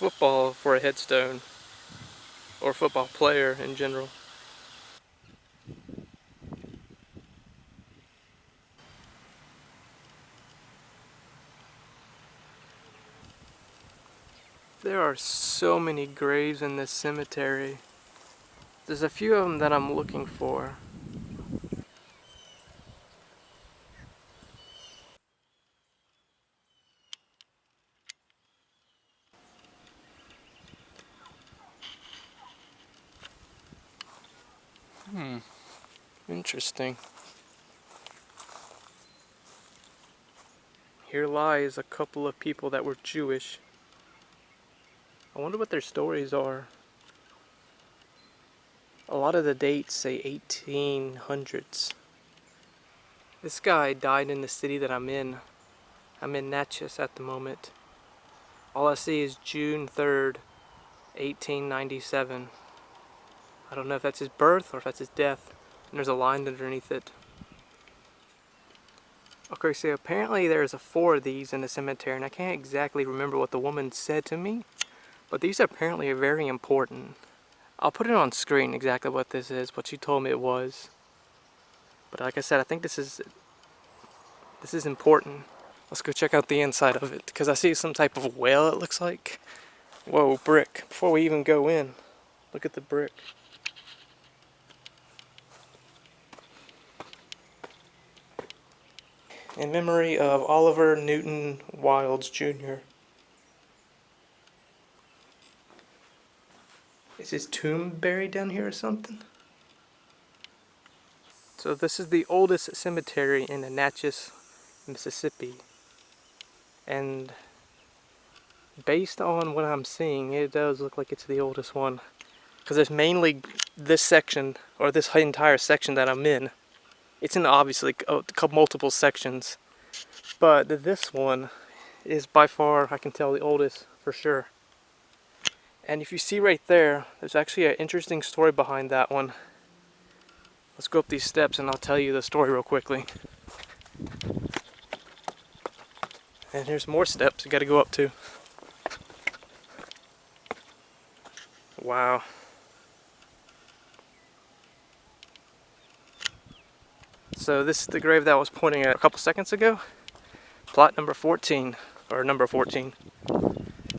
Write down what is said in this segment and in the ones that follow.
Football for a headstone, or football player in general. There are so many graves in this cemetery. There's a few of them that I'm looking for. Interesting. Here lies a couple of people that were Jewish. I wonder what their stories are. A lot of the dates say 1800s. This guy died in the city that I'm in. I'm in Natchez at the moment. All I see is June 3rd, 1897. I don't know if that's his birth or if that's his death. And there's a line underneath it. Okay, so apparently there's 4 of these in the cemetery, and I can't exactly remember what the woman said to me, but these apparently are very important. I'll put it on screen exactly what this is, what she told me it was. But like I said, I think this is important. Let's go check out the inside of it, because I see some type of whale, it looks like. Whoa, brick. Before we even go in, look at the brick. In memory of Oliver Newton Wilds Jr. Is his tomb buried down here or something? So this is the oldest cemetery in Natchez, Mississippi. And based on what I'm seeing, it does look like it's the oldest one. Because there's mainly this section, or this entire section that I'm in. It's in obviously multiple sections. But this one is by far, I can tell, the oldest for sure. And if you see right there, there's actually an interesting story behind that one. Let's go up these steps and I'll tell you the story real quickly. And here's more steps you gotta go up to. Wow. So this is the grave that I was pointing at a couple seconds ago. Plot number 14, or number 14.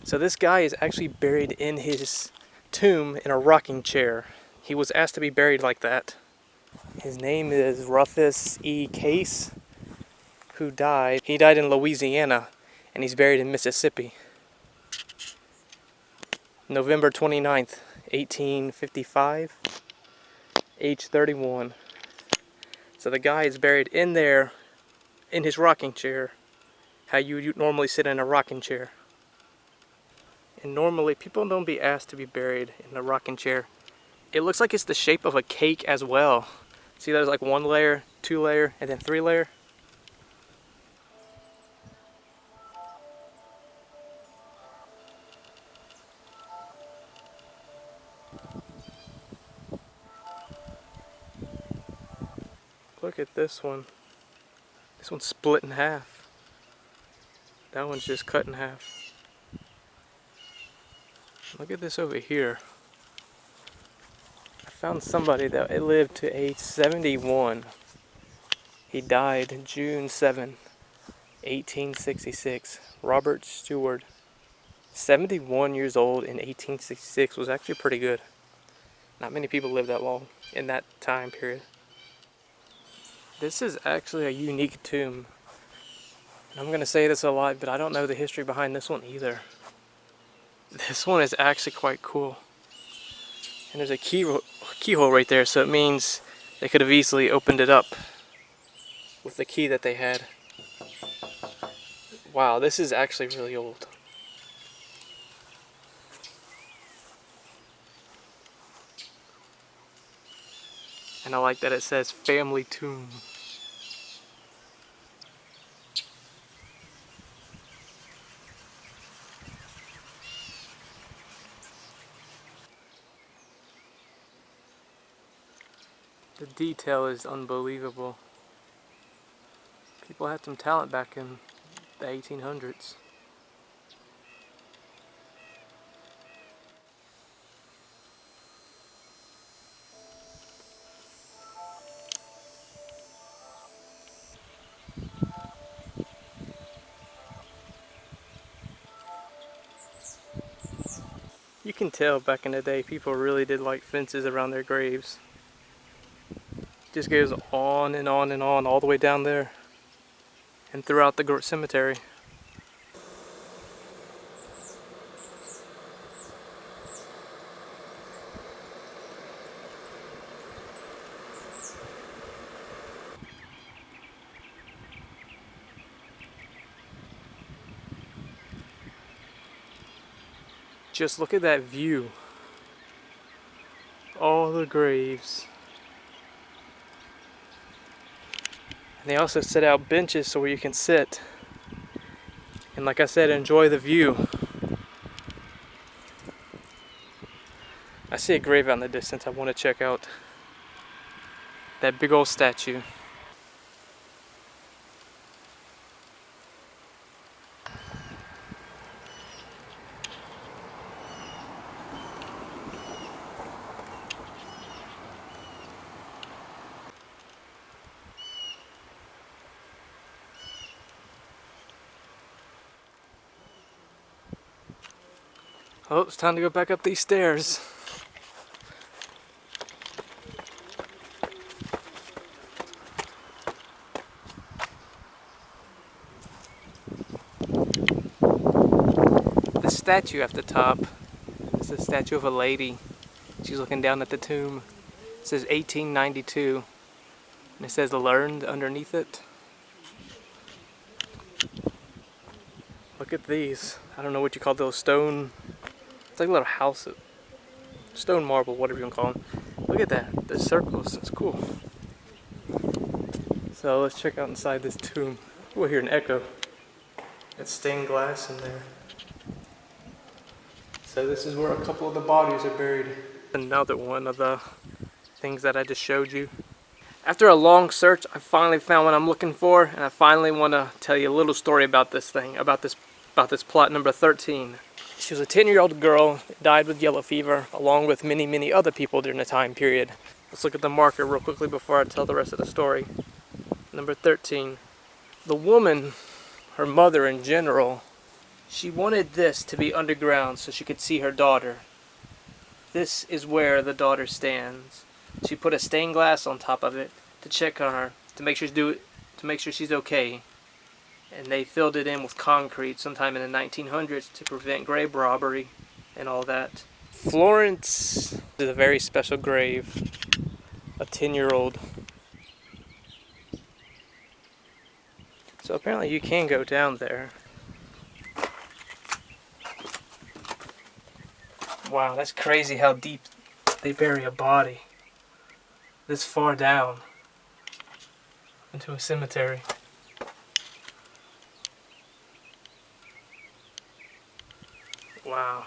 So this guy is actually buried in his tomb in a rocking chair. He was asked to be buried like that. His name is Rufus E. Case, who died. He died in Louisiana, and he's buried in Mississippi. November 29th, 1855, age 31. So the guy is buried in there, in his rocking chair, how you normally sit in a rocking chair. And normally people don't be asked to be buried in a rocking chair. It looks like it's the shape of a cake as well. See, there's like 1 layer, 2 layer, and then 3 layer. Look at this one. This one's split in half. That one's just cut in half. Look at this over here. I found somebody that lived to age 71. He died June 7, 1866. Robert Stewart. 71 years old in 1866 was actually pretty good. Not many people lived that long in that time period. This is actually a unique tomb. And I'm going to say this a lot, but I don't know the history behind this one either. This one is actually quite cool. And there's a keyhole right there, so it means they could have easily opened it up with the key that they had. Wow, this is actually really old. And I like that it says family tomb. The detail is unbelievable. People had some talent back in the 1800s. You can tell back in the day people really did like fences around their graves. Just goes on and on and on all the way down there and throughout the cemetery. Just look at that view. All the graves. And they also set out benches so where you can sit. And like I said, enjoy the view. I see a grave out in the distance I want to check out. That big old statue. Oh, it's time to go back up these stairs. The statue at the top, it's a statue of a lady. She's looking down at the tomb. It says 1892, and it says learned underneath it. Look at these. I don't know what you call those stone. It's like a little house. Stone marble, whatever you want to call them. Look at that. The circles. That's cool. So let's check out inside this tomb. We'll hear an echo. It's stained glass in there. So this is where a couple of the bodies are buried. Another one of the things that I just showed you. After a long search, I finally found what I'm looking for, and I finally want to tell you a little story about this thing, about this plot number 13. She was a 10-year-old girl that died with yellow fever, along with many, many other people during the time period. Let's look at the marker real quickly before I tell the rest of the story. Number 13. The woman, her mother in general, she wanted this to be underground so she could see her daughter. This is where the daughter stands. She put a stained glass on top of it to check on her, to make sure she's okay. And they filled it in with concrete sometime in the 1900s to prevent grave robbery and all that. Florence is a very special grave. A 10-year-old. So apparently you can go down there. Wow, that's crazy how deep they bury a body. This far down into a cemetery. Wow.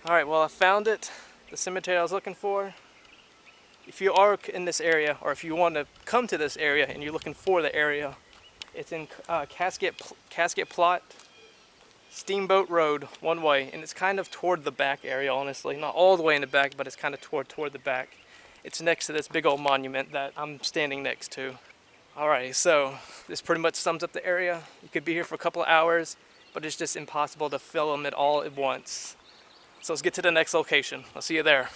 Alright, well I found it. The cemetery I was looking for. If you are in this area, or if you want to come to this area and you're looking for the area, it's in Casket Plot, Steamboat Road, one way, and it's kind of toward the back area, honestly. Not all the way in the back, but it's kind of toward the back. It's next to this big old monument that I'm standing next to. Alright, so this pretty much sums up the area. You could be here for a couple of hours, but it's just impossible to film it all at once. So let's get to the next location. I'll see you there.